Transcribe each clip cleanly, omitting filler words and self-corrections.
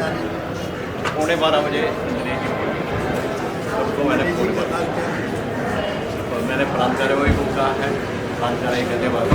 12:15 बजे सबको मैंने फोन कर और मैंने प्रांतारे वही को कहा है प्रांतारे कहते बाद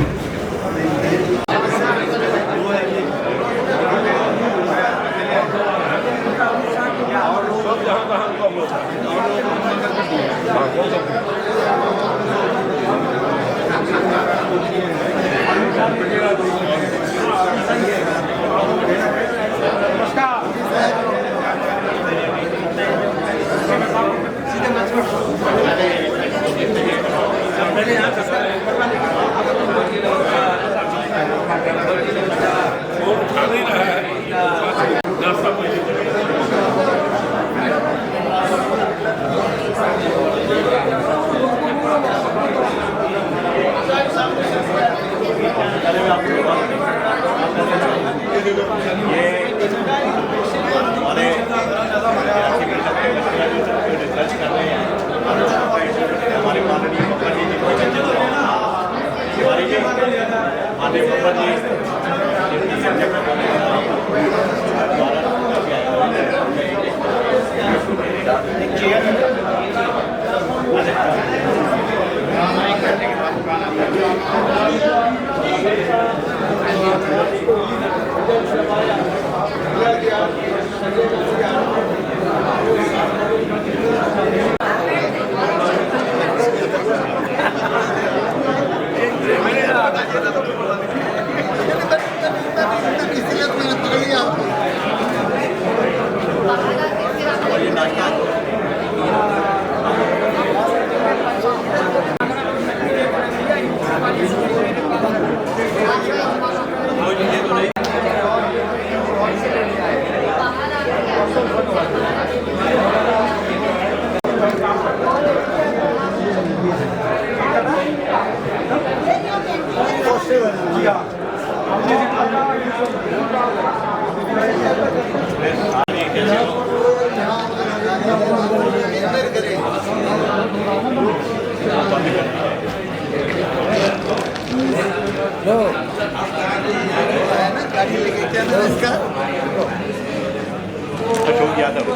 अशोक यादव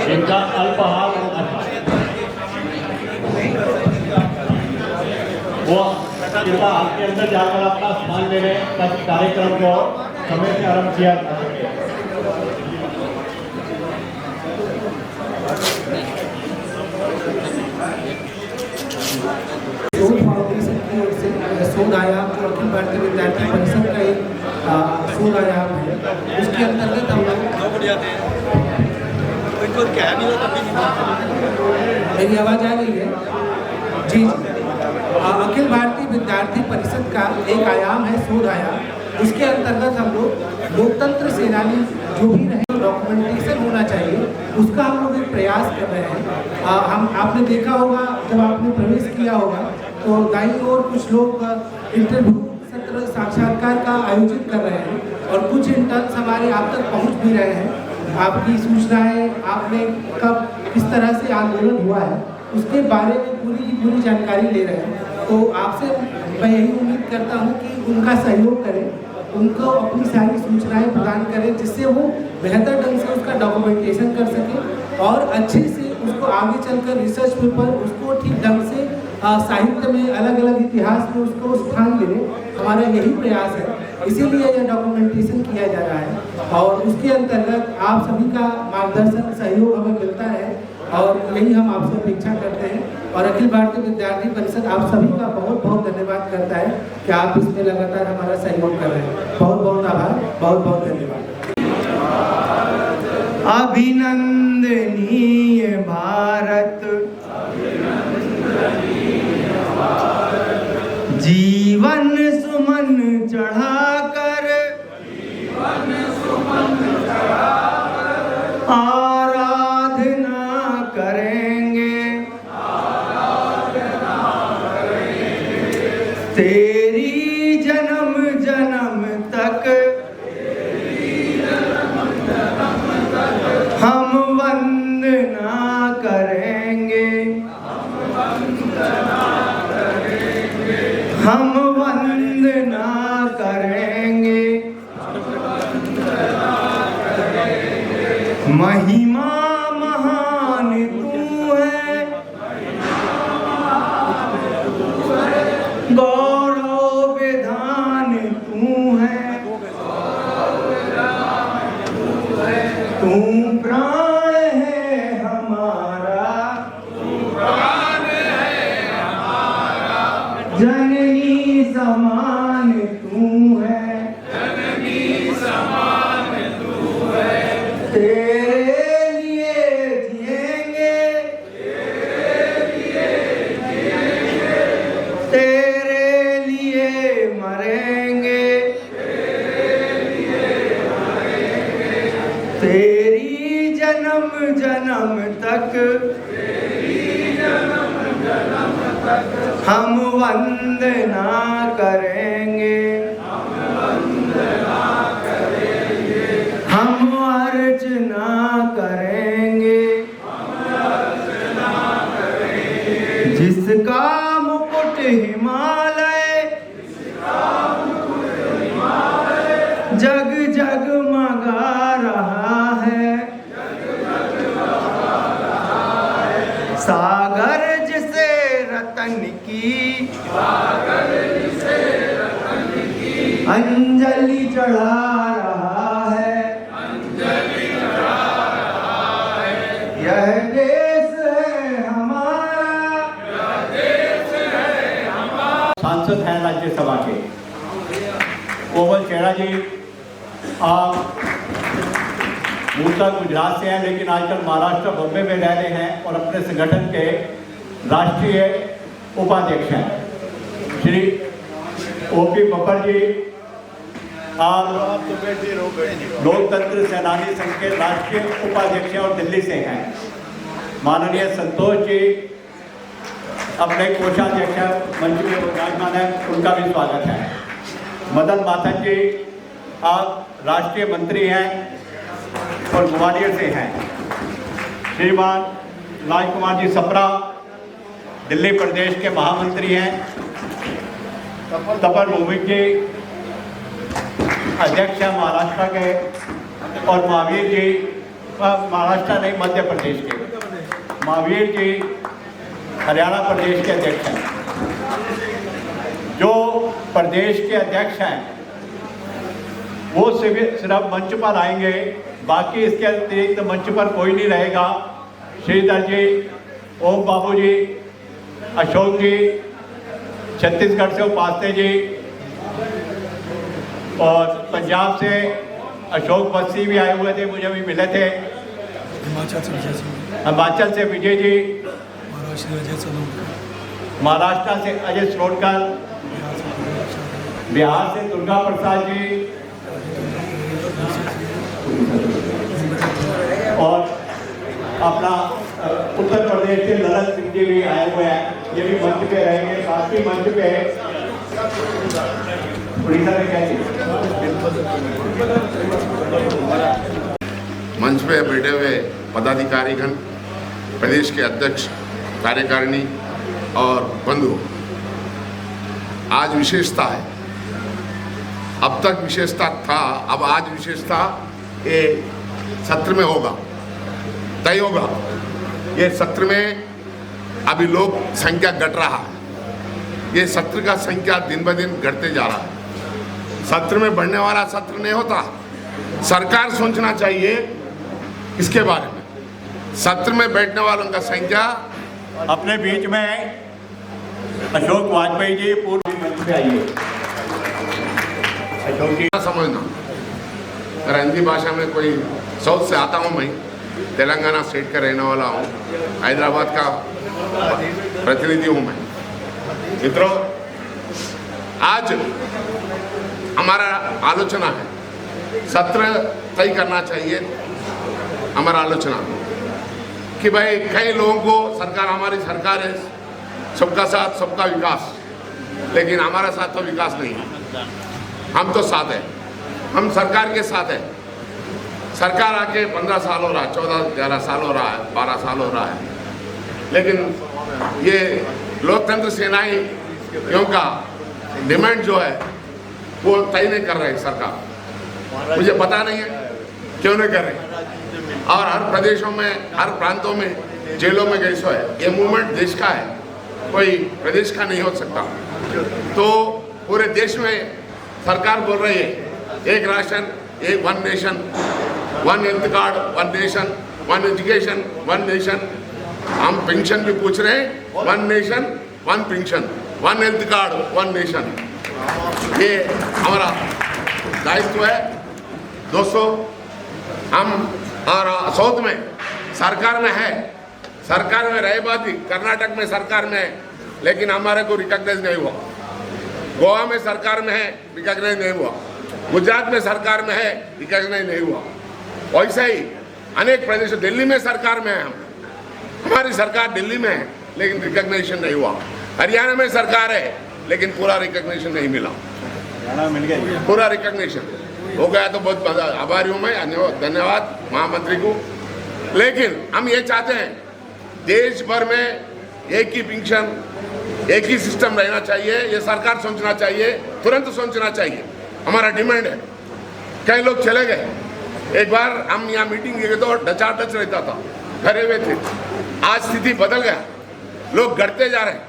जिनका अल्पहार वो कृपा आपके अंदर जाकर अपना स्थान ले लें ताकि कार्यक्रम को समय से आरंभ किया जा सके। शोध आयाम जो अखिल भारतीय विद्यार्थी परिषद का एक शोध आयाम है, उसके अंतर्गत हम लोग मेरी आवाज़ आ रही है जी। अखिल भारतीय विद्यार्थी परिषद का एक आयाम है शोध आयाम। उसके अंतर्गत हम लोग लोकतंत्र सेनानी जो भी रहे डॉक्यूमेंटेशन होना चाहिए उसका हम लोग एक प्रयास कर रहे हैं। हम आपने देखा होगा जब आपने प्रवेश किया होगा तो दाईं ओर कुछ लोग इंटरव्यू सत्र साक्षात्कार का आयोजित कर रहे हैं और कुछ इंटर्न्स हमारे आप तक पहुंच भी रहे हैं। आपकी सूचनाएं आपने कब किस तरह से आंदोलन हुआ है उसके बारे में पूरी की पूरी जानकारी ले रहे हैं। तो आपसे मैं यही उम्मीद करता हूं कि उनका सहयोग करें, उनको अपनी सारी सूचनाएं प्रदान करें जिससे वो बेहतर ढंग से उसका डॉक्यूमेंटेशन कर सकें और अच्छे से उसको आगे चलकर रिसर्च पेपर उसको ठीक ढंग से साहित्य में अलग अलग इतिहास में उसको स्थान मिले। हमारा यही प्रयास है, इसीलिए यह डॉक्यूमेंटेशन किया जा रहा है और उसके अंतर्गत आप सभी का मार्गदर्शन सहयोग हमें मिलता है और यही हम आपसे अपेक्षा करते हैं। और अखिल भारतीय विद्यार्थी परिषद आप सभी का बहुत बहुत धन्यवाद करता है कि आप इसमें लगातार हमारा सहयोग कर रहे हैं। बहुत बहुत आभार, बहुत बहुत धन्यवाद। अभिनंदनीय भारत जीवन सुमन चढ़ाकर आराधना करेंगे तेरी जन्म जन्म तक हम वंदना करेंगे, हम वंदना करेंगे। महिमा महान तू है, गौरव विधान तू है, तू प्राण है हमारा, जननी समान तू है, तेरे लिए जिएंगे, तेरे लिए मरेंगे, तेरी जन्म जन्म तक हम वंदना करेंगे, हम अर्चना करेंगे। जिसका मुकुट हिमालय जग जगमगा रहा है, सागर जिसे रतन की अंजलि चढ़ा रहा है, यह देश है हमारा, सांसद हैं राज्यसभा के कोमल चेहरा जी। आप मूलतः गुजरात से हैं लेकिन आजकल महाराष्ट्र बॉम्बे में रह रहे हैं और अपने संगठन के राष्ट्रीय उपाध्यक्ष हैं। श्री ओपी बब्बर जी, आप लोकतंत्र सेनानी संघ के राष्ट्रीय उपाध्यक्ष और दिल्ली से हैं। माननीय संतोष जी अपने कोषाध्यक्ष मंच में विराजमान है, उनका भी स्वागत है। मदन माथन जी, आप राष्ट्रीय मंत्री हैं और ग्वालियर से हैं। श्रीमान राजकुमार जी सप्रा दिल्ली प्रदेश के महामंत्री हैं। तपन भौमिक जी अध्यक्ष हैं महाराष्ट्र के, और महावीर जी महाराष्ट्र नहीं मध्य प्रदेश के, महावीर जी हरियाणा प्रदेश के अध्यक्ष हैं। जो प्रदेश के अध्यक्ष हैं वो सिर्फ मंच पर आएंगे, बाकी इसके अतिरिक्त मंच पर कोई नहीं रहेगा। श्रीधर जी, ओम बाबू जी, अशोक जी, छत्तीसगढ़ से उपाध्याय जी, और पंजाब से अशोक बस्सी भी आए हुए थे, मुझे भी मिले थे। हिमाचल से विजय जी, महाराष्ट्र से अजय सलोनकर, बिहार से दुर्गा प्रसाद जी और अपना उत्तर प्रदेश से ललन सिंह जी भी आए हुए हैं, ये भी मंच पे रहेंगे। साथ ही मंच पे उड़ीसा में क्या चीज मंच पे बैठे हुए पदाधिकारीगण, प्रदेश के अध्यक्ष, कार्यकारिणी और बंधु, आज विशेषता है। अब तक विशेषता था, अब आज विशेषता ये सत्र में होगा, तय होगा। ये सत्र में अभी लोग संख्या घट रहा है, ये सत्र का संख्या दिन ब दिन घटते जा रहा है। सत्र में बढ़ने वाला सत्र नहीं होता, सरकार सोचना चाहिए इसके बारे में। सत्र में बैठने वालों का संख्या अपने बीच में अशोक वाजपेयी जी पूर्व मंच पे आइए। अशोक जी समझना, मेरा हिंदी भाषा में कोई साउथ से आता हूँ, मैं तेलंगाना स्टेट का रहने वाला हूँ, हैदराबाद का प्रतिनिधि हूँ मैं। मित्रों, आज हमारा आलोचना है, सत्र तय करना चाहिए। हमारा आलोचना कि भाई कई लोगों को सरकार, हमारी सरकार है सबका साथ सबका विकास, लेकिन हमारा साथ तो विकास नहीं है। हम तो साथ है, हम सरकार के साथ है। सरकार आके 15 साल हो रहा है, 14-11 साल हो रहा है, 12 साल हो रहा है, लेकिन ये लोकतंत्र सेनानियों का डिमांड जो है वो तय नहीं कर रहे सरकार। मुझे पता नहीं है क्यों नहीं कर रहे। और हर प्रदेशों में, हर प्रांतों में जेलों में गैसो है। ये मूवमेंट देश का है, कोई प्रदेश का नहीं हो सकता। तो पूरे देश में सरकार बोल रही है एक राशन, एक one nation, one health card, one nation, one education, one nation. हम पेंशन भी पूछ रहे हैं, one nation, one pension, one health card, one nation. ये हमारा दायित्व है दोस्तों। हम और साउथ में सरकार में है, सरकार में रहे बात ही, कर्नाटक में सरकार में है, लेकिन हमारे को रिकॉग्नाइज नहीं हुआ। गोवा में सरकार में है, रिकॉग्नाइज नहीं हुआ। गुजरात में सरकार में है, रिकॉग्नाइज नहीं हुआ। वैसे ही अनेक प्रदेश, दिल्ली में सरकार में है, हमारी सरकार दिल्ली में है, लेकिन रिकॉग्निशन नहीं हुआ। हरियाणा में सरकार है, लेकिन पूरा रिकॉग्निशन नहीं मिला। मिल गया, पूरा रिकॉग्निशन हो गया तो बहुत आभारी हूँ मैं, धन्यवाद महामंत्री को। लेकिन हम ये चाहते हैं देश भर में एक ही पेंशन, एक ही सिस्टम रहना चाहिए। ये सरकार सोचना चाहिए, तुरंत सोचना चाहिए। हमारा डिमांड है। कई लोग चले गए, एक बार हम यहाँ मीटिंग गए तो डचाडच रहता था, घरे हुए थे। आज स्थिति बदल गया, लोग घटते जा रहे हैं,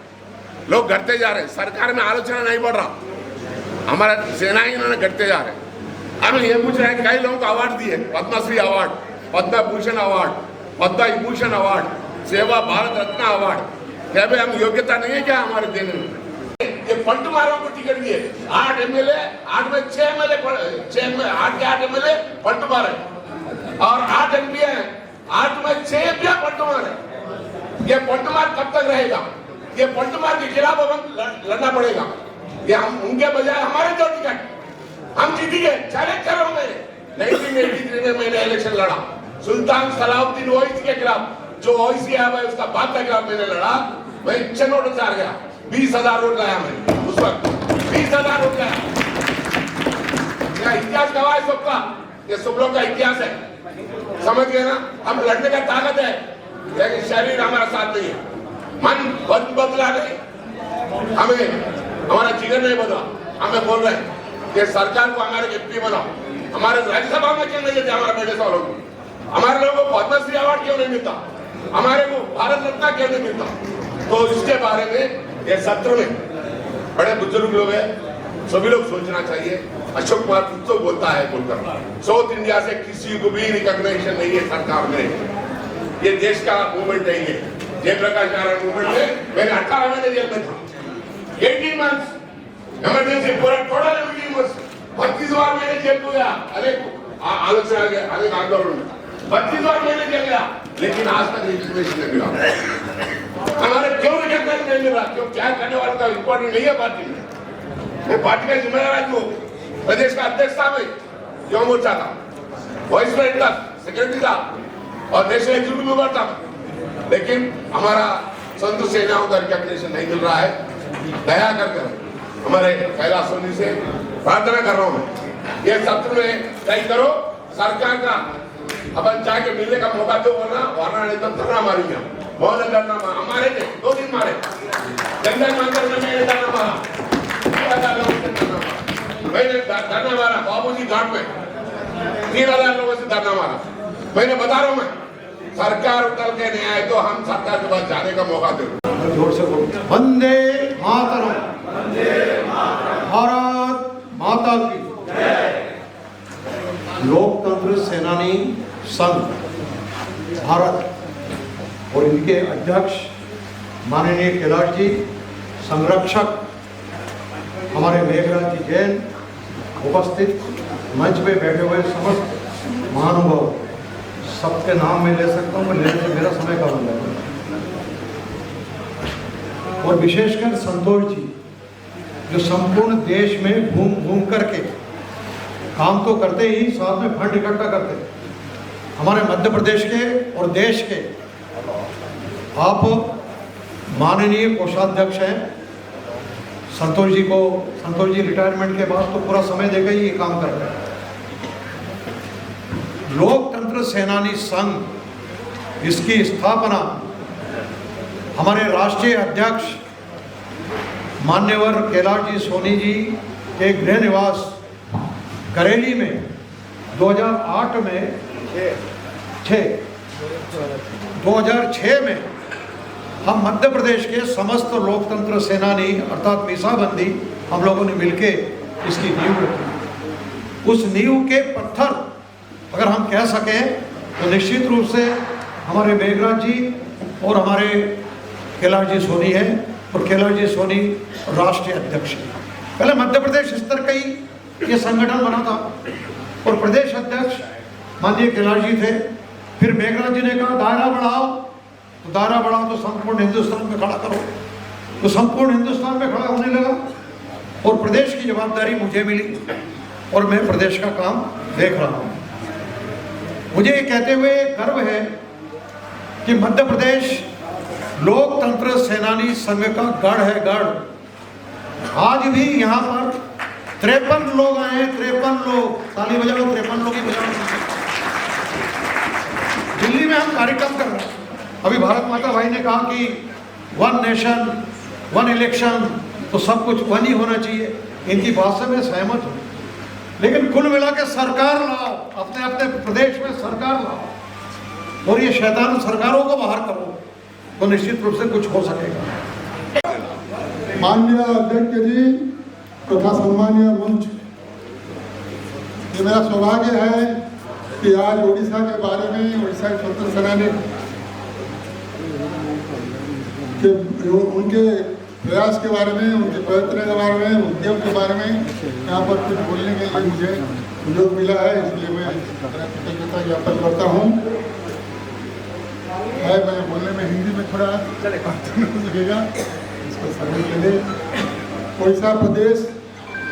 लोग घटते जा रहे हैं। सरकार में आलोचना नहीं बढ़ रहा, हमारा सेनानी इन्होंने घटते जा रहे हैं। हम ये पूछ रहे हैं, कई लोगों को अवार्ड दिए, Padmashri award, Padma Bhushan award, Padma Vibhushan award, सेवा भारत रत्न अवार्ड। क्या भाई हम योग्यता नहीं है क्या हमारे देने में? ये पलटवारों को टिकट दिए, 8 MLA, 8 में 6 MLA, 8 के 8 MLA पलटवार है, और 8 MP है, 8 में 6 MP पलटवार है। ये पलटवार कब तक रहेगा? ये पलटवार के खिलाफ हम लड़ना पड़ेगा। ये हम उनके बजाय हमारे दो टिकट हम जीतेंगे, चैलेंज करो मैं। 1983 में मैंने इलेक्शन लड़ा, सुल्तान सलाउद्दीन ओवैसी के खिलाफ। जो ओवैसी है भाई, उसका बाप के खिलाफ मैंने लड़ा, मैं 6 नोट से हार गया। 20,000 वोट लाया मैं उस वक्त, 20,000 वोट लाया। इतिहास गवाह है सबका, ये सब लोग का इतिहास है, समझ गए ना? हम लड़ने का ताकत है, लेकिन शरीर हमारा साथ नहीं है। मन बदला नहीं, हमें हमारा जीवन नहीं बदला। हमें बोल रहे हैं कि सरकार को हमारे एमपी बनाओ। हमारे राज्यसभा में क्यों नहीं देते हमारे बेटे वालों को? हमारे लोगों को पद्मश्री अवार्ड क्यों नहीं मिलता? हमारे को भारत रत्न क्यों नहीं मिलता? तो इसके बारे में ये सत्र में बड़े बुजुर्ग लोग हैं, सभी लोग सोचना चाहिए। अशोक कुमार तो बोलता है बोलकर, साउथ इंडिया से किसी को भी रिकॉग्निशन नहीं है सरकार में। ये देश का मूवमेंट नहीं है। जयप्रकाश नारायण मूवमेंट में मैंने 18 महीने जेल में था, 18 मंथ्स इमरजेंसी, पूरा टोटल 18 मंथ्स। 32 बार मैंने जेल को गया, अनेक आलोचना गया, अनेक आंदोलन में 32 बार मैंने जेल गया, लेकिन आज तक रिकॉग्निशन नहीं मिला। हमारे क्यों रिकॉग्निशन नहीं मिला? क्यों? क्या करने वाला का इम्पोर्टेंट नहीं है पार्टी में। मैं पार्टी का जिम्मेदार हूँ, प्रदेश का अध्यक्ष था मैं, युवा मोर्चा था, वाइस प्रेसिडेंट था, सेक्रेटरी था और नेशनल एग्जीक्यूटिव मेंबर था। लेकिन हमारा संत सेनाओं का रिकॉग्निशन नहीं मिल रहा है। दया कर हमारे कैलाश सोनी से प्रार्थना कर रहा हूँ मैं, ये सत्र में तय करो सरकार का, अपन जाके मिलने का मौका दो, वरना नहीं तो धरना मारेंगे, बहुत धरना हमारे थे, 2 दिन मारे, जंगल मंदिर में मैंने धरना मारा, मैंने धरना मारा बाबूजी घाट में, 3000 लोगों से धरना मारा। मैंने बता रहा हूँ मैं, सरकार उतर के नहीं आए तो हम सरकार के पास जाने का मौका दे। जोर से बोलो, वंदे मातरम, भारत माता की लोकतंत्र सेनानी संघ भारत और इनके अध्यक्ष माननीय कैलाश जी, संरक्षक हमारे मेघराज जी जैन, उपस्थित मंच पे बैठे हुए समस्त महानुभाव, सबके नाम मैं ले सकता हूँ, लेने से मेरा समय का बन जाएगा। और विशेषकर संतोष जी जो संपूर्ण देश में घूम घूम करके काम तो करते ही, साथ में फंड इकट्ठा करते हैं। हमारे मध्य प्रदेश के और देश के आप माननीय कोषाध्यक्ष हैं। संतोष जी रिटायरमेंट के बाद तो पूरा समय देकर ही ये काम कर रहे हैं। लोकतंत्र सेनानी संघ, इसकी स्थापना हमारे राष्ट्रीय अध्यक्ष मान्यवर कैलाश जी सोनी जी के गृह निवास करेली में 2006 में हम मध्य प्रदेश के समस्त लोकतंत्र सेनानी अर्थात मीसाबंदी हम लोगों ने मिलके इसकी नींव रखी। उस नींव के पत्थर अगर हम कह सकें तो निश्चित रूप से हमारे मेघराज जी और हमारे कैलाश जी सोनी है, और कैलाश जी सोनी राष्ट्रीय अध्यक्ष है। पहले मध्य प्रदेश स्तर का ही ये संगठन बना था और प्रदेश अध्यक्ष माननीय कैलाश जी थे। फिर मेघराज जी ने कहा दायरा बढ़ाओ, तो दायरा बढ़ाओ तो संपूर्ण हिंदुस्तान में खड़ा करो, तो संपूर्ण हिंदुस्तान में खड़ा होने लगा और प्रदेश की जवाबदारी मुझे मिली और मैं प्रदेश का काम देख रहा हूँ। मुझे ये कहते हुए गर्व है कि मध्य प्रदेश लोकतंत्र सेनानी संघ का गढ़ है, गढ़। आज भी यहाँ पर 53 लोग आए हैं, 53 लोग, ताली बजाओ, 53 लोग ही बजाओ। दिल्ली में हम कार्यक्रम कर रहे हैं। अभी भारत माता भाई ने कहा कि 1 नेशन 1 इलेक्शन, तो सब कुछ 1 ही होना चाहिए। इनकी बात से मैं सहमत हूँ, लेकिन कुल मिला के सरकार लाओ, अपने अपने प्रदेश में सरकार लाओ और ये शैतान सरकारों को बाहर करो, तो निश्चित रूप से कुछ हो सकेगा। माननीय अध्यक्ष जी तथा सम्मानीय मंच, ये मेरा सौभाग्य है कि आज उड़ीसा के बारे में, उड़ीसा के स्वतंत्र सेनानी के उनके प्रयास के बारे में, उनके प्रयत्न के बारे में, उद्यम के बारे में यहाँ पर कुछ बोलने के लिए मुझे सुयोग मिला है, इसलिए मैं कृतज्ञता ज्ञापन करता हूँ। मैं बोलने में हिंदी में थोड़ा लगेगा, इसको समझ के लिए। उड़ीसा प्रदेश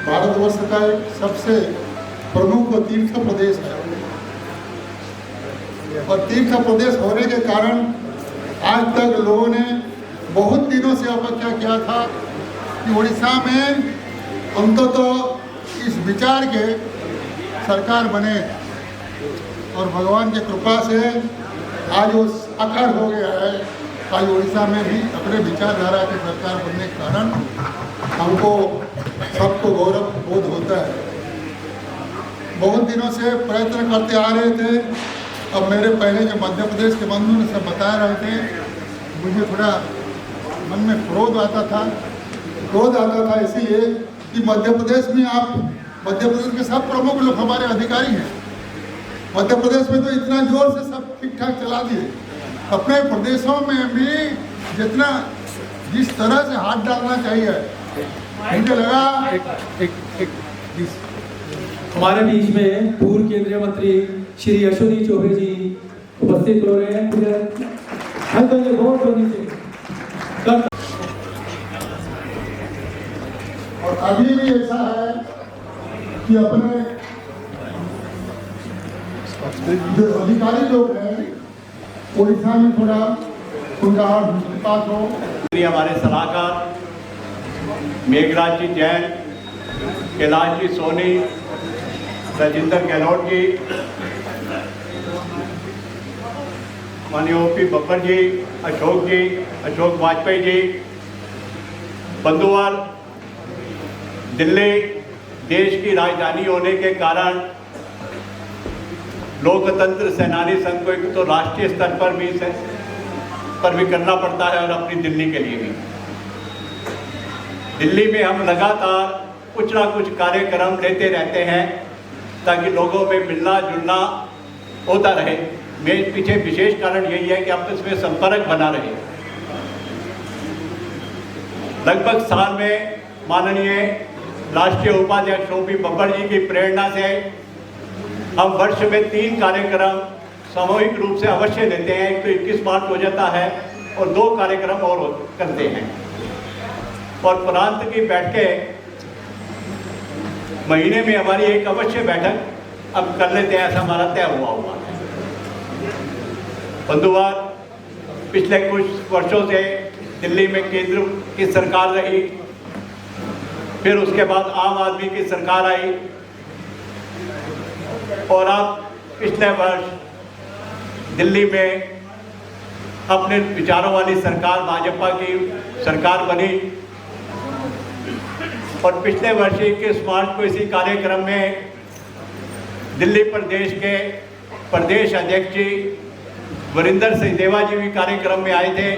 भारतवर्ष का एक सबसे प्रमुख तीर्थ प्रदेश है और तीर्थ प्रदेश होने के कारण आज तक लोगों ने बहुत दिनों से अपेक्षा किया था कि उड़ीसा में अंततः इस विचार के सरकार बने और भगवान की कृपा से आज वो साकार हो गया है। आज उड़ीसा में भी अपने विचारधारा की सरकार बनने के कारण हमको सबको गौरव बोध होता है। बहुत दिनों से प्रयत्न करते आ रहे थे। अब मेरे पहले जो मध्य प्रदेश के बंधु ने सब बता रहे थे, मुझे थोड़ा मन में क्रोध आता था इसीलिए कि मध्य प्रदेश में मध्य प्रदेश के सब प्रमुख लोग हमारे अधिकारी हैं। मध्य प्रदेश में तो इतना जोर से सब ठीक ठाक चला दिए, अपने प्रदेशों में भी जिस तरह से हाथ डालना चाहिए, मुझे लगा हमारे बीच में पूर्व केंद्रीय मंत्री श्री अश्विनी चौबे जी उपस्थित हो रहे हैं। और अभी भी ऐसा है कि अपने जो अधिकारी लोग हैं उड़ीसा में थोड़ा उनका पास हो। हमारे सलाहकार मेघराज जी जैन, कैलाश जी सोनी, राजेंद्र गहलोत जी, माननीय ओपी बब्बर जी, अशोक वाजपेयी जी, बंधुवाल, दिल्ली देश की राजधानी होने के कारण लोकतंत्र सेनानी संघ को एक तो राष्ट्रीय स्तर पर भी करना पड़ता है और अपनी दिल्ली के लिए भी। दिल्ली में हम लगातार कुछ ना कुछ कार्यक्रम लेते रहते हैं ताकि लोगों में मिलना जुलना होता रहे। मेरे पीछे विशेष कारण यही है कि आपस में संपर्क बना रहे। लगभग साल में माननीय राष्ट्रीय उपाध्यक्ष ओपी बब्बर जी की प्रेरणा से हम वर्ष में 3 कार्यक्रम सामूहिक रूप से अवश्य लेते हैं। एक तो 21 मार्च हो जाता है और 2 कार्यक्रम और करते हैं और प्रांत की बैठकें महीने में हमारी एक अवश्य बैठक अब कर लेते हैं, ऐसा हमारा तय हुआ है। बंधुवार, पिछले कुछ वर्षों से दिल्ली में केंद्र की सरकार रही, फिर उसके बाद आम आदमी की सरकार आई और अब पिछले वर्ष दिल्ली में अपने विचारों वाली सरकार भाजपा की सरकार बनी और पिछले वर्ष 21 मार्च को इसी कार्यक्रम में दिल्ली प्रदेश के प्रदेश अध्यक्ष जी वरिंदर सचदेवा जी भी कार्यक्रम में आए थे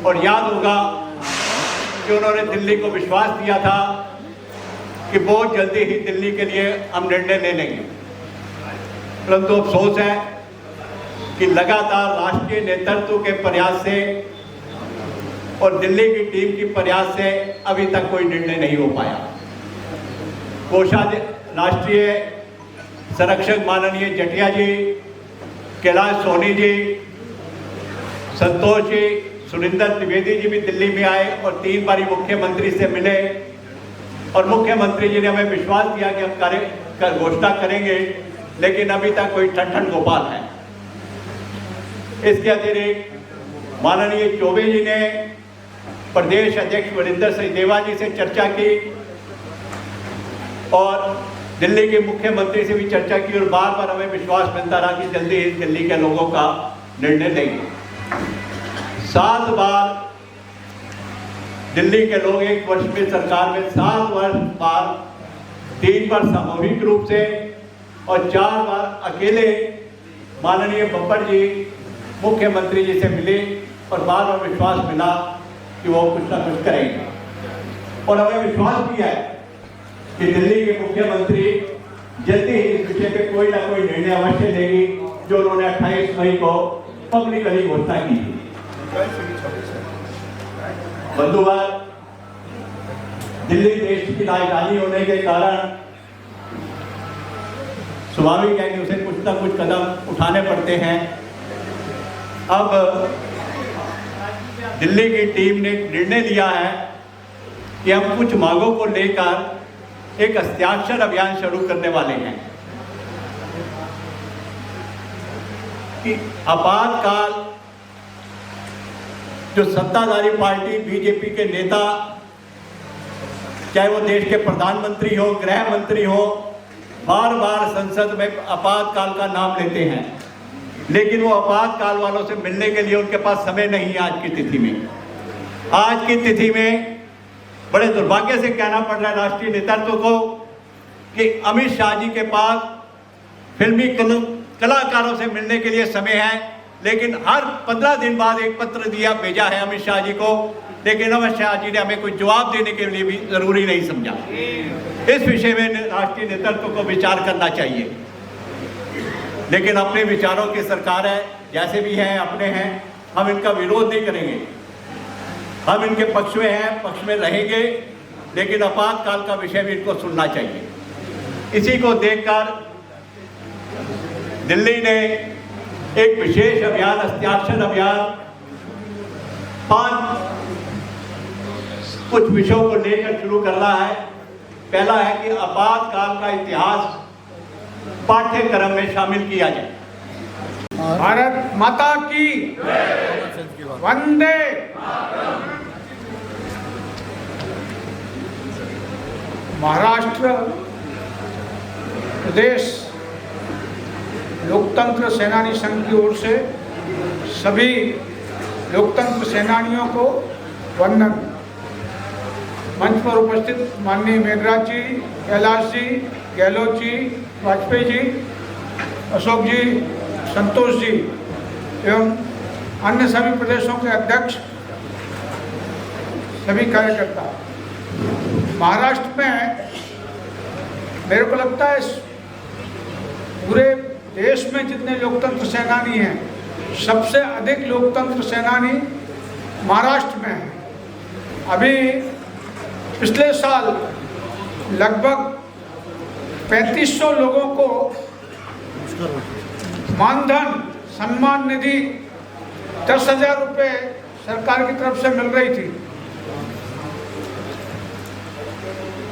और याद होगा कि उन्होंने दिल्ली को विश्वास दिया था कि बहुत जल्दी ही दिल्ली के लिए हम निर्णय ले लेंगे। परंतु अफसोस है कि लगातार राष्ट्रीय नेतृत्व के प्रयास से और दिल्ली की टीम की प्रयास से अभी तक कोई निर्णय नहीं हो पाया। कोषाध्यक्ष राष्ट्रीय संरक्षक माननीय जटिया जी, कैलाश सोनी जी, संतोष जी, सुरेंद्र त्रिवेदी जी भी दिल्ली में आए और 3 बारी मुख्यमंत्री से मिले और मुख्यमंत्री जी ने हमें विश्वास दिया कि हम घोषणा करेंगे, लेकिन अभी तक कोई ठन गोपाल है। इसके अतिरिक्त माननीय चौबे जी ने प्रदेश अध्यक्ष वरिंदर सचदेवा जी से चर्चा की और दिल्ली के मुख्यमंत्री से भी चर्चा की और बार बार हमें विश्वास मिलता रहा कि जल्दी ही दिल्ली के लोगों का निर्णय लेंगे। 7 बार दिल्ली के लोग एक वर्ष में सरकार में 7 वर्ष बार 3 बार सामूहिक रूप से और 4 बार अकेले माननीय बब्बर जी मुख्यमंत्री जी से मिले और बार बार विश्वास मिला कि वो कुछ ना कुछ करेंगे और हमें विश्वास भी है कि दिल्ली के मुख्यमंत्री जल्दी ही इस विषय पे कोई ना कोई निर्णय अवश्य लेगी, जो उन्होंने 28 मई को पब्लिकली घोषणा की थी। बंधुवार, दिल्ली देश की राजधानी होने के कारण स्वाभाविक है कि उसे कुछ ना कुछ कदम उठाने पड़ते हैं। अब दिल्ली की टीम ने निर्णय लिया है कि हम कुछ मांगों को लेकर एक हस्ताक्षर अभियान शुरू करने वाले हैं कि आपातकाल जो सत्ताधारी पार्टी बीजेपी के नेता, चाहे वो देश के प्रधानमंत्री हो, गृह मंत्री हो, बार बार संसद में आपातकाल का नाम लेते हैं, लेकिन वो आपातकाल वालों से मिलने के लिए उनके पास समय नहीं है। आज की तिथि में, आज की तिथि में बड़े दुर्भाग्य से कहना पड़ रहा है राष्ट्रीय नेतृत्व को कि अमित शाह जी के पास फिल्मी कलाकारों से मिलने के लिए समय है, लेकिन हर 15 दिन बाद एक पत्र भेजा है अमित शाह जी को, लेकिन अमित शाह जी ने हमें कोई जवाब देने के लिए भी जरूरी नहीं समझा। इस विषय में राष्ट्रीय नेतृत्व को विचार करना चाहिए, लेकिन अपने विचारों की सरकार है, जैसे भी हैं अपने हैं, हम इनका विरोध नहीं करेंगे, हम इनके पक्ष में हैं, पक्ष में रहेंगे, लेकिन आपातकाल का विषय भी इनको सुनना चाहिए। इसी को देखकर दिल्ली ने एक विशेष अभियान, हस्ताक्षर अभियान 5 कुछ विषयों को लेकर शुरू कर रहा है पहला है कि आपातकाल का इतिहास पाठ्यक्रम में शामिल किया जाए। भारत माता की वंदे। महाराष्ट्र प्रदेश लोकतंत्र सेनानी संघ की ओर से सभी लोकतंत्र सेनानियों को वंदन। मंच पर उपस्थित माननीय मेघराज जी, कैलाश जी, गहलोत जी, वाजपेयी जी, अशोक जी, संतोष जी एवं अन्य सभी प्रदेशों के अध्यक्ष, सभी कार्यकर्ता। महाराष्ट्र में मेरे को लगता है पूरे देश में जितने लोकतंत्र सेनानी हैं, सबसे अधिक लोकतंत्र सेनानी महाराष्ट्र में हैं। अभी पिछले साल लगभग 3500 लोगों को मानधन सम्मान निधि 10,000 रुपये सरकार की तरफ से मिल रही थी।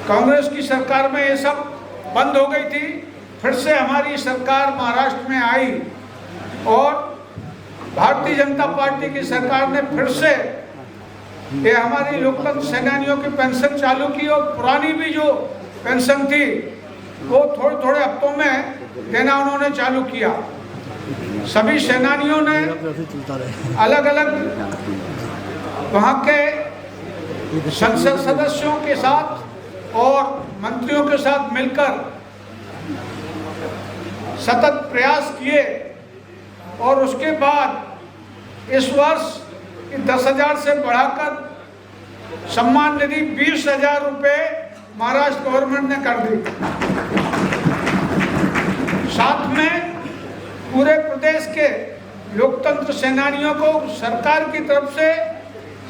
कांग्रेस की सरकार में ये सब बंद हो गई थी। फिर से हमारी सरकार महाराष्ट्र में आई और भारतीय जनता पार्टी की सरकार ने फिर से ये हमारी लोकतंत्र सेनानियों की पेंशन चालू की और पुरानी भी जो पेंशन थी वो थोड़े थोड़े हफ्तों में देना उन्होंने चालू किया। सभी सेनानियों ने अलग अलग वहाँ के संसद सदस्यों के साथ और मंत्रियों के साथ मिलकर सतत प्रयास किए और उसके बाद इस वर्ष 10,000 से बढ़ाकर सम्मान निधि 20,000 रुपये महाराष्ट्र गवर्नमेंट ने कर दी। साथ में पूरे प्रदेश के लोकतंत्र सेनानियों को सरकार की तरफ से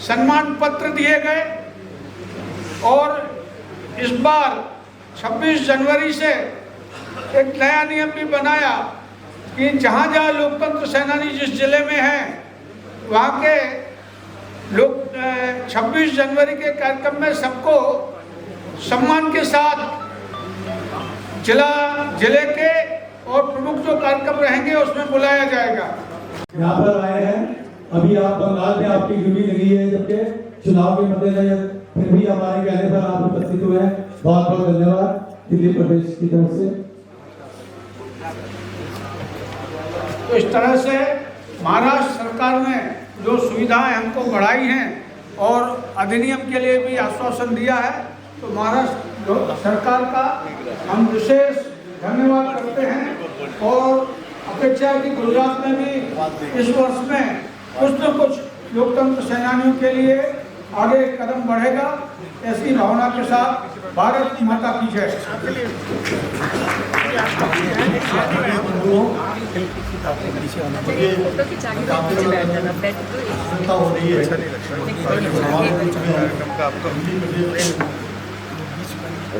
सम्मान पत्र दिए गए और इस बार 26 जनवरी से एक नया नियम भी बनाया कि जहाँ जहाँ लोकतंत्र सेनानी जिस जिले में हैं वहाँ के लोग 26 जनवरी के कार्यक्रम में सबको सम्मान के साथ जिले के और प्रमुख जो कार्यक्रम रहेंगे उसमें बुलाया जाएगा। यहाँ पर आए हैं, अभी आप बंगाल में आपकी ड्यूटी लगी है, जबकि चुनाव के मद्देनजर फिर भी हमारे कहने पर आप उपस्थित हुए हैं। बहुत बहुत धन्यवाद दिल्ली प्रदेश की तरफ से। तो इस तरह से महाराष्ट्र सरकार ने जो सुविधाएं हमको बढ़ाई हैं और अधिनियम के लिए भी आश्वासन दिया है, तो महाराष्ट्र सरकार का हम विशेष धन्यवाद करते हैं और अपेक्षा है कि गुजरात में भी इस वर्ष में कुछ न कुछ लोकतंत्र सेनानियों के लिए आगे कदम बढ़ेगा। ऐसी भावना के साथ भारत माता की जय।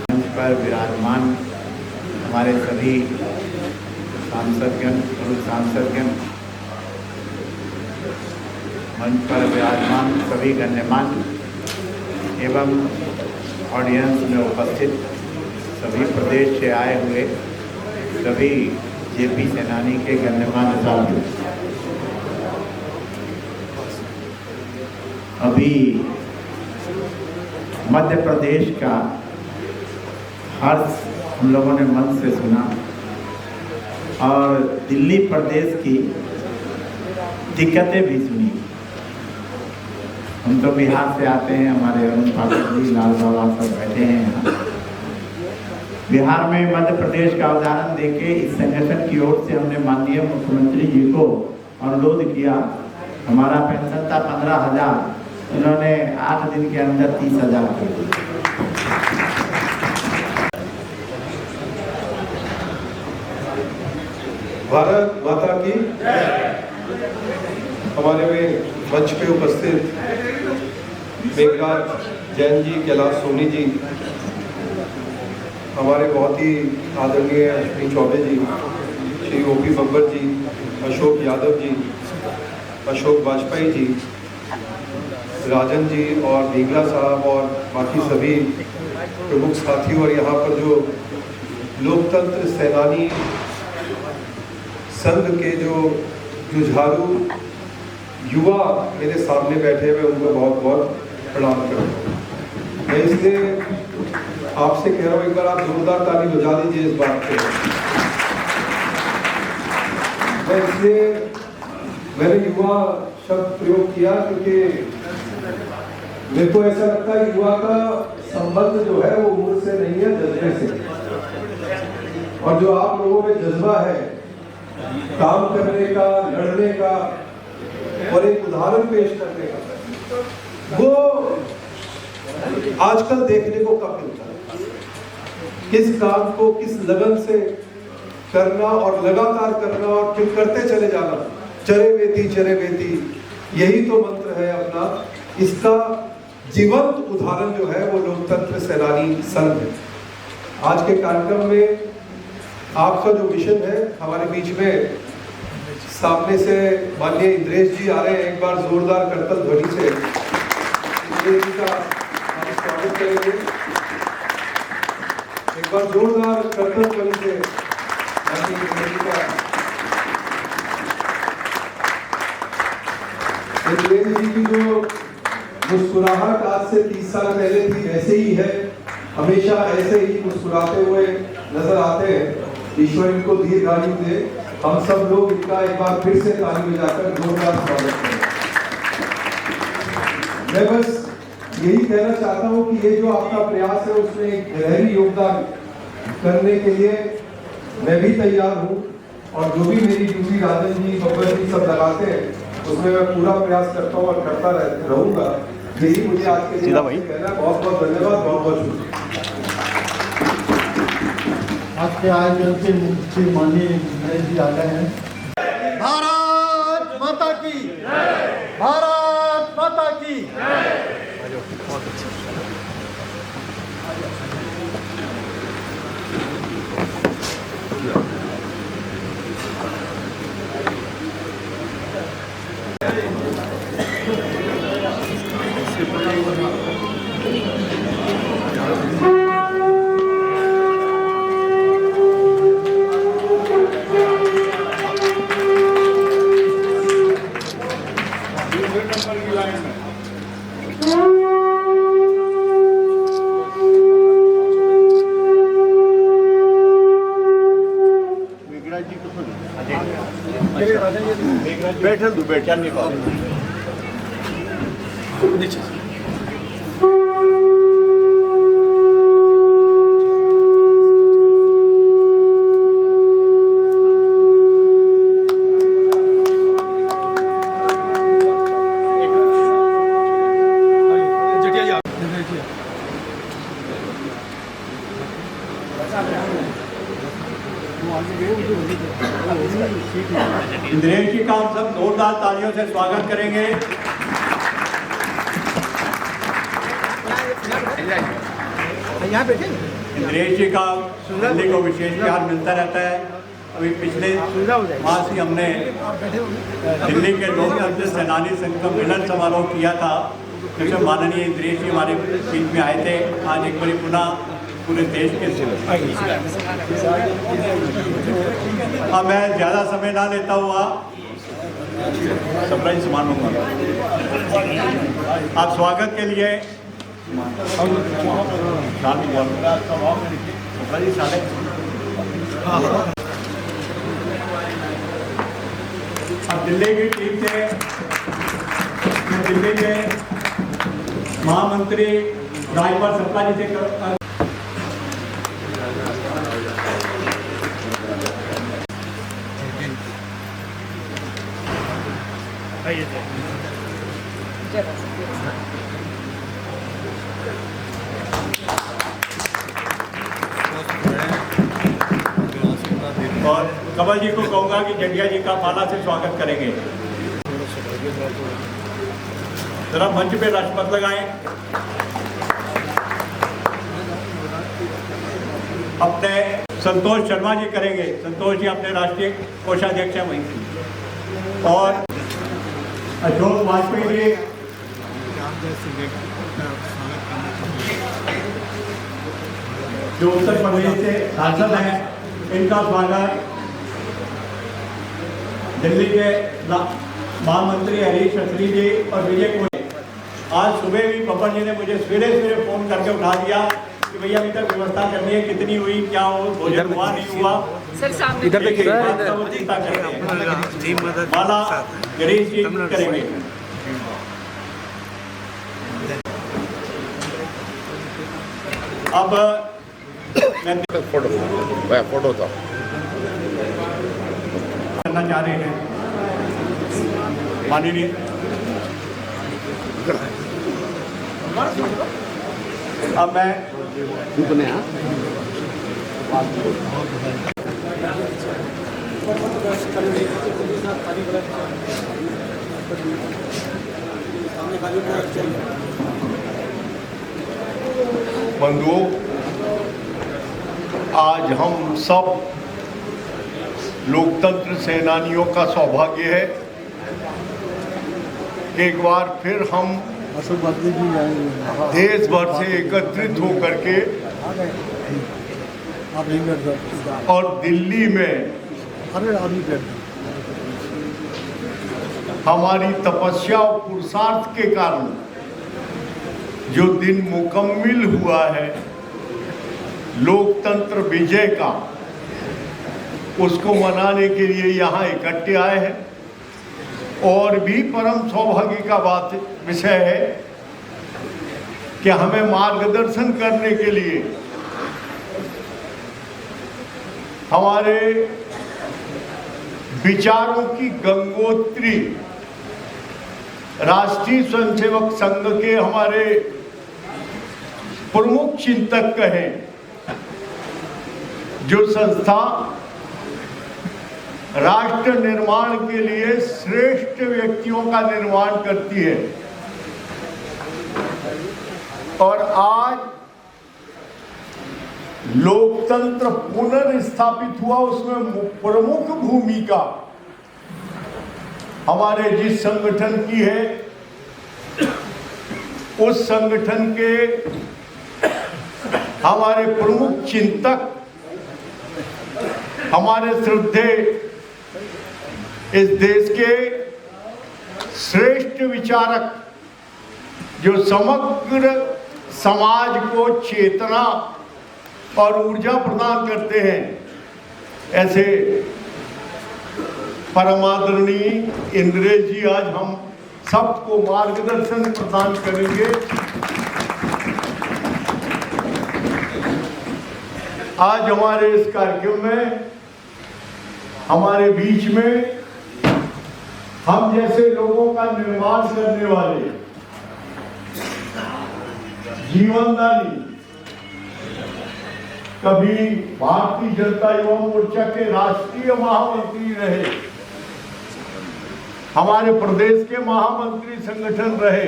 मंच पर विराजमान हमारे सभी सांसदगण, पूर्व सांसदगण, मंच पर विराजमान सभी गण्यमान्य एवं ऑडियंस में उपस्थित सभी प्रदेश से आए हुए सभी जेपी सेनानी के गण्यमान्य साथियों, अभी मध्य प्रदेश का हर्ष हम लोगों ने मन से सुना और दिल्ली प्रदेश की दिक्कतें भी सुनी। हम तो बिहार से आते हैं, हमारे अरुण पाठक जी, लाल बाबा सब बैठे हैं यहाँ। बिहार में मध्य प्रदेश का उदाहरण देके इस संगठन की ओर से हमने माननीय मुख्यमंत्री जी को अनुरोध किया। हमारा पेंशन था 15,000, उन्होंने 8 दिन के अंदर 30,000 कर दिया। भारत माता की हमारे में मंच पे उपस्थित मेघराज जैन जी, कैलाश सोनी जी, हमारे बहुत ही आदरणीय अश्विनी चौबे जी, श्री ओपी बब्बर जी, अशोक यादव जी, अशोक वाजपेयी जी, राजन जी और दीगला साहब और बाकी सभी प्रमुख साथियों और यहाँ पर जो लोकतंत्र सेनानी संघ के जो जुझारू युवा मेरे सामने बैठे हुए उनको बहुत बहुत प्रणाम करता हूँ। मैं इसलिए आपसे कह रहा हूँ, एक बार आप जोरदार ताली बजा दीजिए इस बात पे। मैं इसलिए मैंने युवा शब्द प्रयोग किया क्योंकि मेरे को ऐसा लगता है कि युवा का संबंध जो है वो उम्र से नहीं है, जज्बे से। और जो आप लोगों में जज्बा है काम करने का, लड़ने का और एक उदाहरण पेश करने का, वो आजकल देखने को कम मिलता है। किस काम को किस लगन से करना और लगातार करना और फिर करते चले जाना, चरे बेती, यही तो मंत्र है अपना। इसका जीवंत उदाहरण जो है वो लोकतंत्र सेनानी संघ है। आज के कार्यक्रम में आपका जो मिशन है, हमारे बीच में सामने से माननीय इंद्रेश जी आ रहे हैं। एक बार जोरदार करतल ध्वनि से इंद्रेश जी का हम स्वागत करेंगे। एक बार जोरदार करतल ध्वनि से माननीय इंद्रेश जी का। इंद्रेश जी की जो मुस्कुराहट आज से 30 साल पहले थी वैसे ही है, हमेशा ऐसे ही मुस्कुराते हुए नजर आते हैं। ईश्वर इनको दीर्घायु दे। हम सब लोग इनका एक बार फिर से ताली बजाकर जोरदार स्वागत करें। मैं बस यही कहना चाहता हूं कि ये जो आपका प्रयास है उसमें एक गहरी योगदान करने के लिए मैं भी तैयार हूं, और जो भी मेरी ड्यूटी राजन जी, बब्बर जी सब लगाते हैं उसमें मैं पूरा प्रयास करता हूं और करता रहूंगा। यही मुझे आज के दिन कहना। बहुत बहुत धन्यवाद, बहुत बहुत शुक्रिया। आज के आयोजन के मुख्य माननीय इंद्रेश जी आ गए हैं। भारत माता की, भारत माता की। बैठल दो, बैठा निकाल। इंद्रेश जी का हम सब जोरदार तालियों से स्वागत करेंगे। इंद्रेश जी का दिल्ली को विशेष प्यार मिलता रहता है। अभी पिछले माह से हमने दिल्ली के लोकतंत्र सेनानी संघ का मिलन समारोह किया था, जिसमें माननीय इंद्रेश जी हमारे बीच में आए थे। आज एक बार पुनः पूरे देश के अब मैं ज़्यादा समय ना लेता हुआ सरप्राइज मानूंगा। आप स्वागत के लिए अब दिल्ली की टीम से दिल्ली के महामंत्री राजभर सत्ता जी से और कमल जी को कहूंगा कि जटिया जी का माला से स्वागत करेंगे। जरा मंच पे राष्ट्रपति लगाएं। अपने संतोष शर्मा जी करेंगे। संतोष जी अपने राष्ट्रीय कोषाध्यक्ष हैं वहीं, और अशोक वाजपेयी जी जो उत्तर प्रदेश से सांसद हैं, इनका स्वागत दिल्ली के महामंत्री हरीश चौधरी जी और विजय कोहली। आज सुबह भी पवन जी ने मुझे सवेरे फोन करके उठा दिया कि भैया अभी तक व्यवस्था करनी है, कितनी हुई, क्या हो, भोजन हुआ नहीं हुआ। सर सामने इधर देखिए, चिंता करते हैं। माला गिरीश जी करेंगे। अब मैं फोटो था करना चाह रहे हैं माननीय अब मैं बंधुओं, आज हम सब लोकतंत्र सेनानियों का सौभाग्य है एक बार फिर हम देश भर से एकत्रित होकर के और दिल्ली में हमारी तपस्या और पुरुषार्थ के कारण जो दिन मुकम्मिल हुआ है लोकतंत्र विजय का, उसको मनाने के लिए यहाँ इकट्ठे आए हैं। और भी परम सौभाग्य का बात विषय है कि हमें मार्गदर्शन करने के लिए हमारे विचारों की गंगोत्री राष्ट्रीय स्वयंसेवक संघ के हमारे प्रमुख चिंतक हैं, जो संस्था राष्ट्र निर्माण के लिए श्रेष्ठ व्यक्तियों का निर्माण करती है। और आज लोकतंत्र पुनर्स्थापित हुआ, उसमें प्रमुख भूमिका हमारे जिस संगठन की है, उस संगठन के हमारे प्रमुख चिंतक, हमारे श्रद्धेय इस देश के श्रेष्ठ विचारक, जो समग्र समाज को चेतना और ऊर्जा प्रदान करते हैं, ऐसे परमादरणीय इंद्रेश जी आज हम सबको मार्गदर्शन प्रदान करेंगे। आज हमारे इस कार्यक्रम में हमारे बीच में हम जैसे लोगों का निर्माण करने वाले जीवनदानी, कभी भारतीय जनता युवा मोर्चा के राष्ट्रीय महामंत्री रहे, हमारे प्रदेश के महामंत्री संगठन रहे,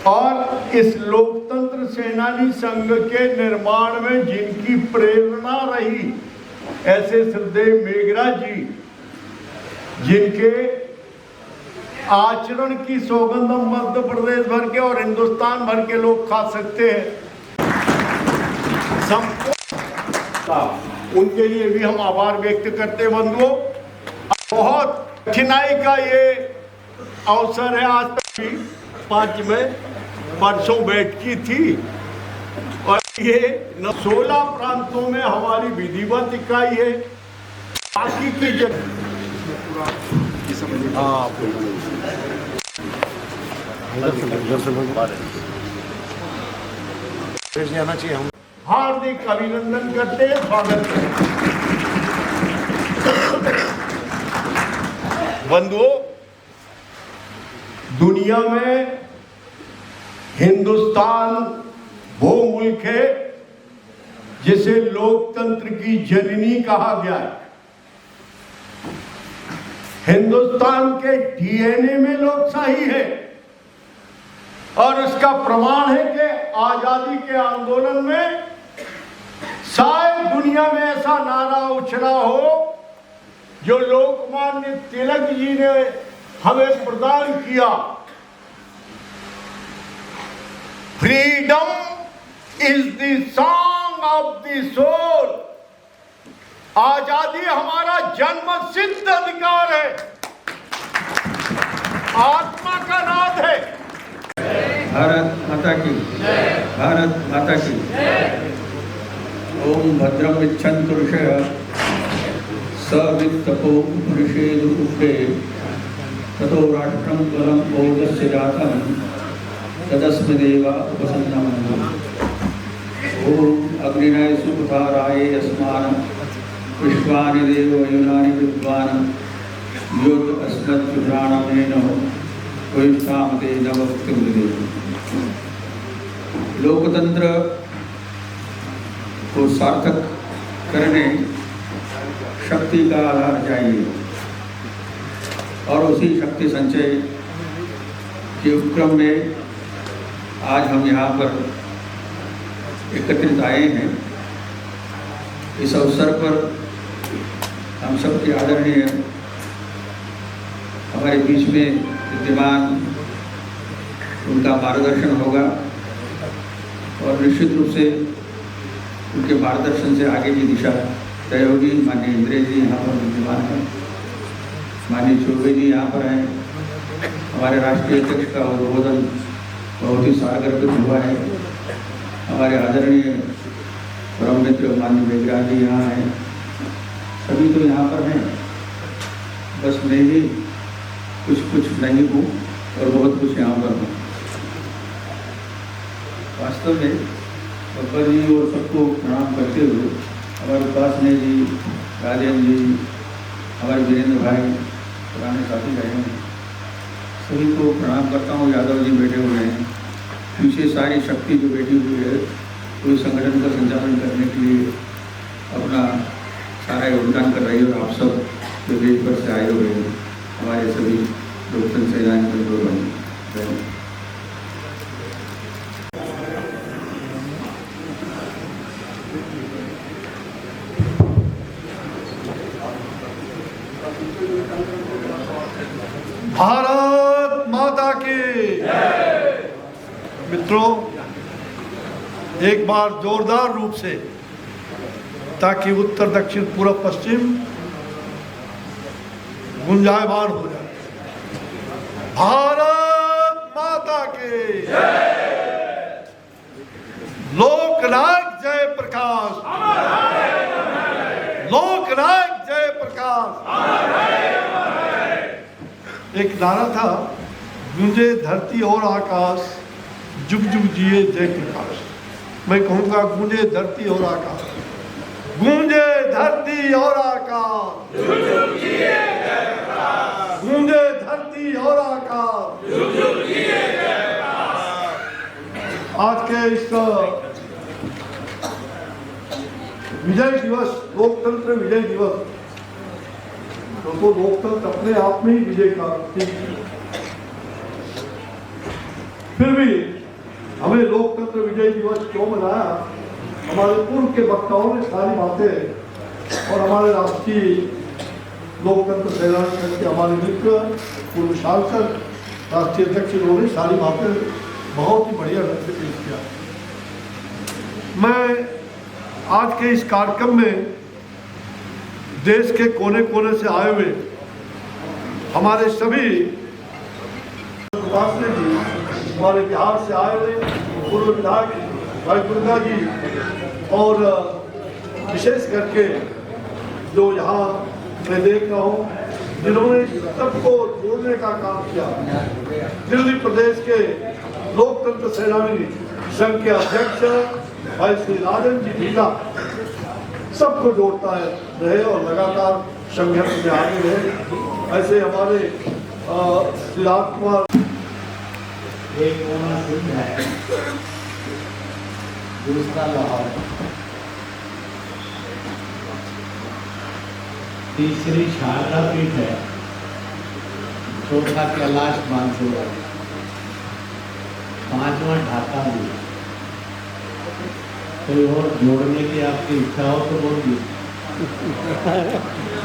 और इस लोकतंत्र सेनानी संघ के निर्माण में जिनकी प्रेरणा रही, ऐसे श्रद्धेय मेघराज जी, जिनके आचरण की सौगंध मध्य प्रदेश भर के और हिंदुस्तान भर के लोग खा सकते हैं। उनके लिए भी हम आभार व्यक्त करते हैं। बंधुओं, बहुत कठिनाई का ये अवसर है। आज तक भी 5 में परसों बैठकी थी और ये 16 प्रांतों में हमारी विधिवत इकाई है। बाकी की जगह जाना चाहिए हम हार्दिक अभिनंदन करते हैं, स्वागत करते हैं। बंधुओं, दुनिया में हिंदुस्तान वो मुल्क है जिसे लोकतंत्र की जननी कहा गया है। हिंदुस्तान के डीएनए में लोकशाही है और उसका प्रमाण है कि आजादी के आंदोलन में शायद दुनिया में ऐसा नारा उछला हो जो लोकमान्य तिलक जी ने हमें प्रदान किया, freedom is the song of the soul. आजादी हमारा जन्म सिद्ध अधिकार है, आत्मा का नाद है। भारत माता की, भारत माता की। ओम भद्रम इच्छन्तु ऋषयः सवित्तपो उपनिषेदु उग्रे ततो राष्ट्रं बलं ओजस्य जातं तदस्मै देवा उपसन्नमः। ओम अग्निनाय सुपथाराय यस्मान् विश्वानि देव युनानि विद्वान् योद्ध अस्मद्जुभ्राणमेन वैष्ठामते नवक्तिमृदेव। लोकतंत्र को सार्थक करने शक्ति का आधार चाहिए और उसी शक्ति संचय के उपक्रम में आज हम यहाँ पर एकत्रित आए हैं। इस अवसर पर हम सबके आदरणीय हमारे बीच में विद्यमान उनका मार्गदर्शन होगा और निश्चित रूप से उनके मार्गदर्शन से आगे की दिशा तय होगी। माननीय इंद्रेश जी यहाँ पर विद्यमान हैं, माननीय चौबे जी यहाँ पर हैं, हमारे राष्ट्रीय अध्यक्ष का उद्बोधन बहुत ही सारगर्भित हुआ है। हमारे आदरणीय परम मित्र माननीय बेगरा जी यहाँ हैं, सभी तो यहाँ पर हैं, बस मैं ही कुछ नहीं हूँ और बहुत कुछ यहाँ पर हूँ। वास्तव में बब्बर जी और सबको प्रणाम करते हुए हमारे उपासने जी, राजेंद्र जी, हमारे वीरेंद्र भाई, पुराने साथी रहे हैं, सभी को प्रणाम करता हूँ। यादव जी बैठे हुए हैं, पीछे सारी शक्ति जो बैठी हुई है कोई संगठन का संचालन करने के लिए अपना सारा योगदान कर रही है और आप सब जो देश भर से आए हुए हैं, हमारे सभी लोकतंत्र सेनानी मजदूर बने। भारत माता की। मित्रों, एक बार जोरदार रूप से, ताकि उत्तर दक्षिण पूर्व पश्चिम गुंजायमान हो जाए। भारत माता की। लोकनायक जय प्रकाश, लोकनायक जय प्रकाश। एक नारा था, गूंजे धरती और आकाश, जुग जुग जिए जय प्रकाश। मैं कहूँगा गूंजे धरती और आकाश, गूंजे धरती और आकाश, जुग जुग जिए जय प्रकाश। गूंजे धरती और आकाश, जुग जुग जिए जय प्रकाश। आज के इस विजय दिवस, लोकतंत्र विजय दिवस, तो लोकतंत्र अपने आप में ही विजय का प्रतीक है। फिर भी हमें लोकतंत्र विजय दिवस क्यों मनाया? हमारे पूर्व के वक्ताओं ने सारी बातें और हमारे राष्ट्रीय लोकतंत्र सेनानी संघ के हमारे मित्र पूर्व सांसद राष्ट्रीय अध्यक्ष इन्होंने सारी बातें बहुत ही बढ़िया ढंग से पेश किया। मैं आज के इस कार्यक्रम में देश के कोने कोने से आए हुए हमारे सभी उपासने जी, हमारे बिहार से आए हुए पूर्व विधायक भाई दुर्गा जी, और विशेष करके जो यहाँ मैं देख रहा हूँ जिन्होंने सबको जोड़ने का काम किया, दिल्ली प्रदेश के लोकतंत्र सेनानी संघ के अध्यक्ष भाई श्री राजन जी भीला, सबको जोड़ता है रहे और लगातार संघर्ष में आगे रहे। ऐसे हमारे सिद्धार्थ कुमार एक कोना सिंह है, दूसरा लाहौर, तीसरी शारदा पीठ है, चौथा कैलाश मानसरोवर, पांचवा ढाका भी। कोई और जोड़ने की आपकी इच्छा हो तो बोलिए।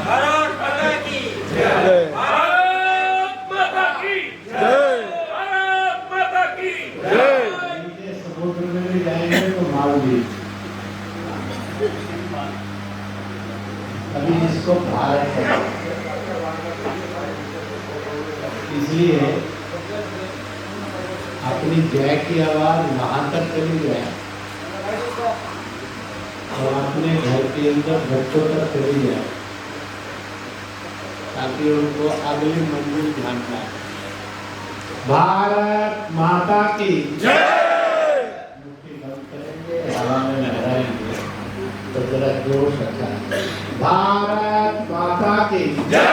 भारत माता की जय, भारत माता की जय, भारत माता की जय। सबूत समुद्र में भी जाएंगे तो मालदीव। अभी इसको भारत है, इसलिए अपनी जय की आवाज वहां तक चली जाए और अपने घर के अंदर बच्चों तक चली जाए, ताकि उनको अगली मंजिल ध्यान पाए। भारत माता की जय। मुट्ठी बंद करेंगे, हवा में लहराएंगे तो जरा जोर सकता है। भारत माता की जय।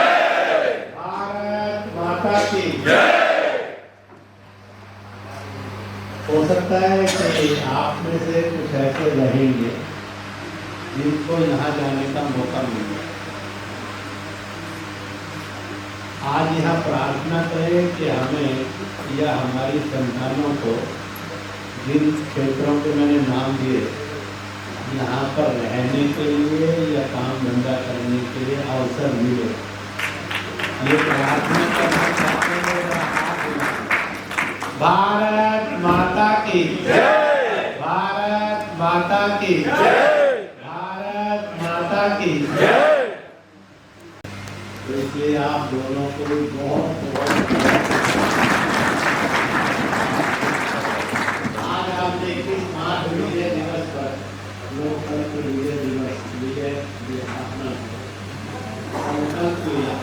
भारत माता की जय। हो सकता है कि आप में से कुछ ऐसे रहेंगे जिनको यहाँ जाने का मौका मिले। आज यहाँ प्रार्थना करें कि हमें या हमारी संतानों को जिन क्षेत्रों के मैंने नाम दिए यहाँ पर रहने के लिए या काम धंधा करने के लिए अवसर मिले। ये प्रार्थना करना चाहते हैं। भारत माता की जय। भारत माता की जय। भारत माता की जय। तो इसलिए आप दोनों को भी बहुत आज आप देखिए 8 विजय दिवस पर लोकतंत्र विजय दिवस विजय अपना संकल्प लिया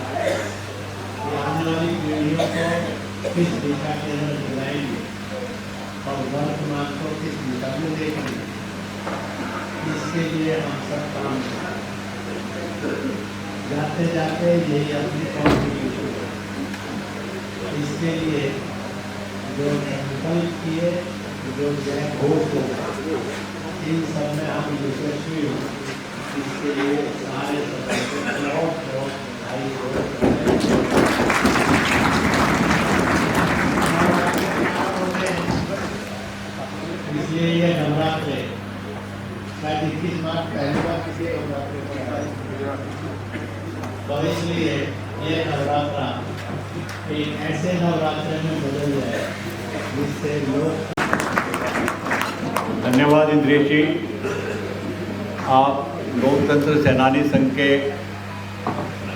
कि आने वाली पीढ़ियों को किस दिशा के अंदर चलाएंगे और वर्तमान को किस दिशा में देखेंगे। इसके लिए हम सब काम करें। जाते जाते यही अपनी कॉन्ट्रीब्यूशन है। इसके लिए जो संकल्प किए, जो जय घोष हो, इन सब में हम यशस्वी हो। इसके लिए सारे सदस्य बहुत भाई इसलिए ये नवरात्रे शायद 21 मार्च पहली बार किसी नवरात्रे तो इसलिए ये नवरात्रा एक ऐसे नवरात्रे में बदल जाए जिससे लोग। धन्यवाद इंद्रेश जी। आप लोकतंत्र सेनानी संघ के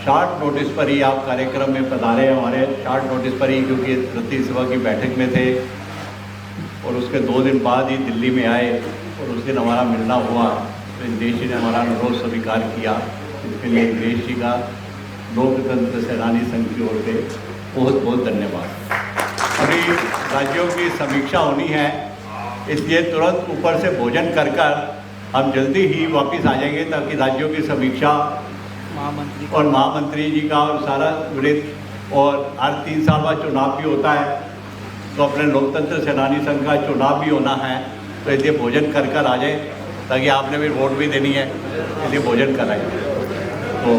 शॉर्ट नोटिस पर ही आप कार्यक्रम में पधारे। हमारे शॉर्ट नोटिस पर ही, क्योंकि प्रति सभा की बैठक में थे और उसके 2 दिन बाद ही दिल्ली में आए और उस दिन हमारा मिलना हुआ। तो इंद्रेश जी ने हमारा अनुरोध स्वीकार किया। इसके लिए इंद्रेश जी का लोकतंत्र सेनानी संघ की ओर से बहुत बहुत धन्यवाद। अभी राज्यों की समीक्षा होनी है, इसलिए तुरंत ऊपर से भोजन कर हम जल्दी ही वापस आ जाएंगे, ताकि राज्यों की समीक्षा और महामंत्री जी का और सारा वृत्त, और हर 3 साल बाद चुनाव भी होता है तो अपने लोकतंत्र सेनानी संघ का चुनाव भी होना है। तो इसलिए भोजन कर आ जाए, ताकि आपने भी वोट भी देनी है, इसलिए भोजन कराएं। तो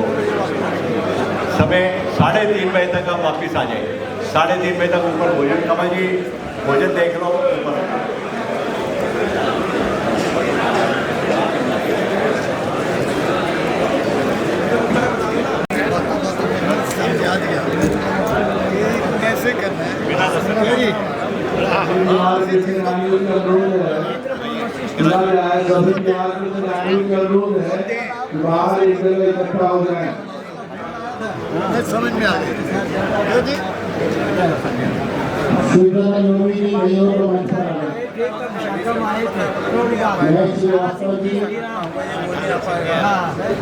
समय 3:30 बजे तक आप वापस आ जाए। 3:30 बजे तक ऊपर भोजन। कमल जी भोजन देख लो ऊपर। कैसे करना है बिना इकट्ठा हो जाए। समझ में आ गया।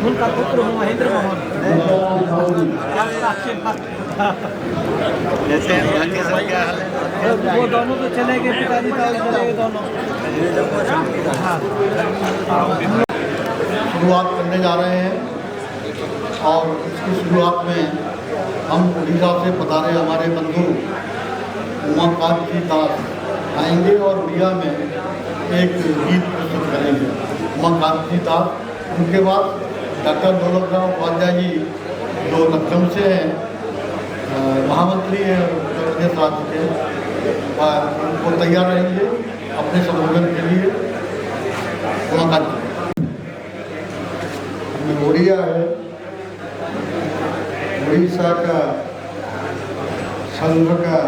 उनका पुत्र हूँ महेंद्र मोहन। वो दोनों तो चले गए, पिताजी चले गए दोनों। शुरुआत करने जा रहे हैं और इसकी शुरुआत में हम उड़ीसा से पधारे हमारे बंधु उमाकांत जी दास आएंगे और उड़िया में एक गीत प्रस्तुत करेंगे। उमाकांत जी दास। उनके बाद डॉक्टर दौलतराव उपाध्याय जी जो लखनऊ से हैं, महामंत्री हैं उत्तर प्रदेश राज्य के, वो तैयार रहेंगे अपने संबोधन के लिए। उमाकांत जी उड़िया है, उड़ीसा का संघ का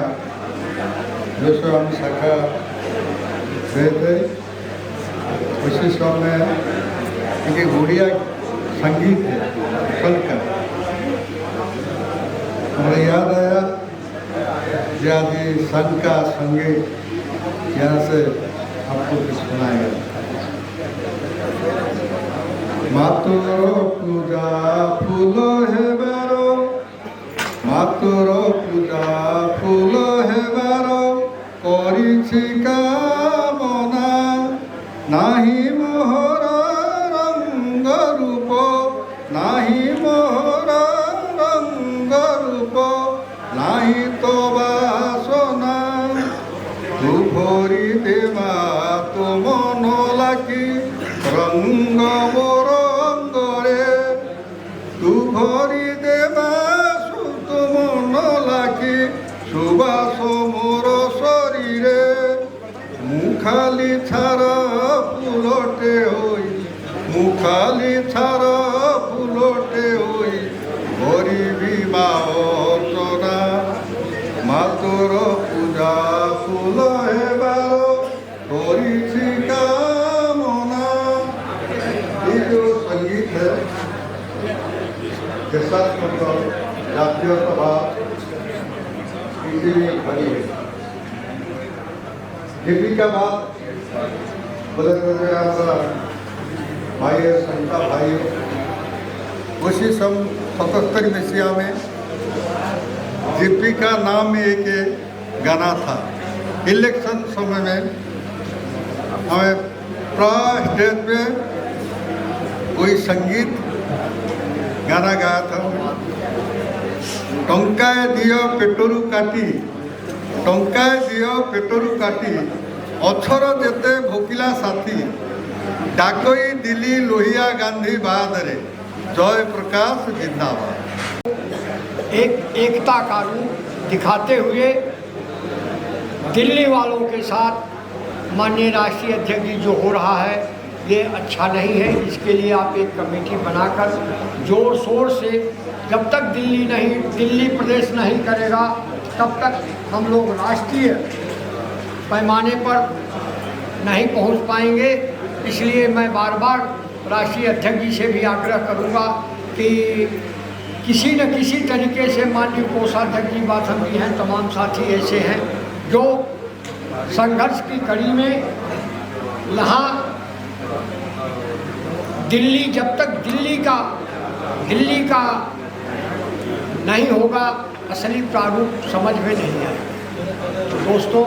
विश्व शाखा रहते उसी समय एक गुड़िया संगीत है संघ का, हमें याद आया जी संघ का संगीत यहाँ से आपको कुछ सुनाएगा। मातुरो पूजा फूल है बारो, मातुरो पूजा फूल है बारो, करिछि कामना नाही मोहर रंग रूप, नाही मोहर रंग रूप, नाही तो बासना, तू भरी देवा तो मन लागी रंग मोर अंगरे, तू भरी देवा तू मन लागी सुबास मोर शरीरे, मुखाली छार फुलटे होई, मुखाली छार फुलटे होई, भरी मा अर्चना, मातुर पूजा फूल हेबारो करिछि कामना। ये जो संगीत है देशात्मक जातीय सभा इसी में खड़ी है। दीपिका बात बदल हमारा भाई संता भाई उसी 77 मसीहा में दीपिका नाम में एक गाना था। इलेक्शन समय में हमें प्राय स्टेज पे कोई संगीत गाना गाया था। टंकाए दियो पेटरू काटी, टंकाए दियो पेटरू काटी, अछर जेते भोकिला साथी, डाकई दिल्ली लोहिया गांधी बहादुर, जय प्रकाश जिंदाबाद। एकता का रूप दिखाते हुए दिल्ली वालों के साथ माननीय राष्ट्रीय अध्यक्ष जी जो हो रहा है ये अच्छा नहीं है। इसके लिए आप एक कमेटी बनाकर जोर शोर से जब तक दिल्ली प्रदेश नहीं करेगा तब तक हम लोग राष्ट्रीय पैमाने पर नहीं पहुंच पाएंगे। इसलिए मैं बार बार राष्ट्रीय अध्यक्ष जी से भी आग्रह करूंगा कि किसी न किसी तरीके से माननीय कोषाध्यक्ष जी बाथम जी हैं, तमाम साथी ऐसे हैं जो संघर्ष की कड़ी में यहाँ दिल्ली जब तक दिल्ली का नहीं होगा असली प्रारूप समझ में नहीं आएगा। तो दोस्तों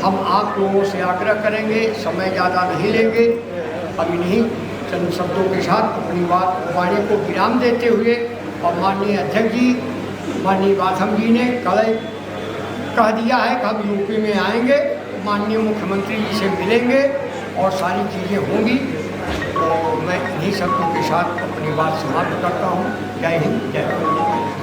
हम आप लोगों से आग्रह करेंगे, समय ज़्यादा नहीं लेंगे, अब इन्हीं चंद शब्दों के साथ अपनी वाणी को विराम देते हुए और माननीय अध्यक्ष जी माननीय बाथम जी ने कल कह दिया है कि हम यूपी में आएंगे, माननीय मुख्यमंत्री जी से मिलेंगे और सारी चीज़ें होंगी। तो मैं इन्हीं शब्दों के साथ अपनी बात समाप्त करता हूँ। जय हिंद, जय भारत।